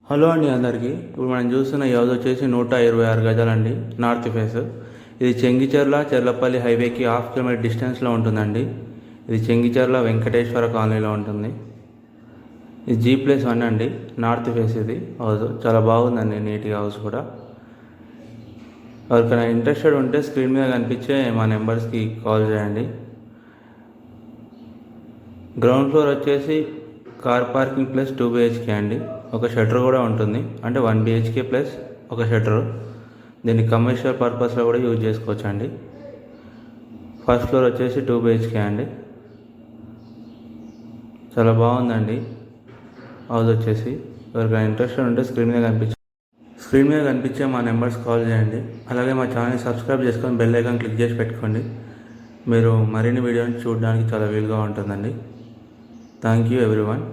Hello అండి అందరికీ. ఇప్పుడు మనం చూస్తున్న ఈ హౌస్ వచ్చేసి 126 గజాలండి, నార్త్ ఫేస్. ఇది చెంగిచెర్ల చెర్లపల్లి హైవేకి ½ కిలోమీటర్ డిస్టెన్స్లో ఉంటుందండి. ఇది చెంగిచెర్ల వెంకటేశ్వర కాలనీలో ఉంటుంది. ఇది G+1 అండి, నార్త్ ఫేస్. ఇది హౌస్ చాలా బాగుందండి, నీట్గా హౌస్ కూడా. ఎవరికైనా ఇంట్రెస్టెడ్ ఉంటే స్క్రీన్ మీద కనిపించే మా నెంబర్స్కి కాల్ చేయండి. గ్రౌండ్ ఫ్లోర్ వచ్చేసి కార్ పార్కింగ్ ప్లస్ 2 BHK అండి. ఒక షట్టర్ కూడా ఉంటుంది, అంటే 1 BHK ప్లస్ ఒక షట్టర్. దీన్ని కమర్షియల్ పర్పస్లో కూడా యూజ్ చేసుకోవచ్చు అండి. ఫస్ట్ ఫ్లోర్ వచ్చేసి 2 BHK అండి. చాలా బాగుందండి హౌస్ వచ్చేసి. ఎవరికైనా ఇంట్రెస్టెడ్ ఉంటే స్క్రీన్ మీద కనిపించే మా నెంబర్స్ కాల్ చేయండి. అలాగే మా ఛానల్ని సబ్స్క్రైబ్ చేసుకొని బెల్ ఐకాన్ క్లిక్ చేసి పెట్టుకోండి. మీరు మరిన్ని వీడియోని చూడడానికి చాలా వీలుగా ఉంటుందండి. Thank you everyone.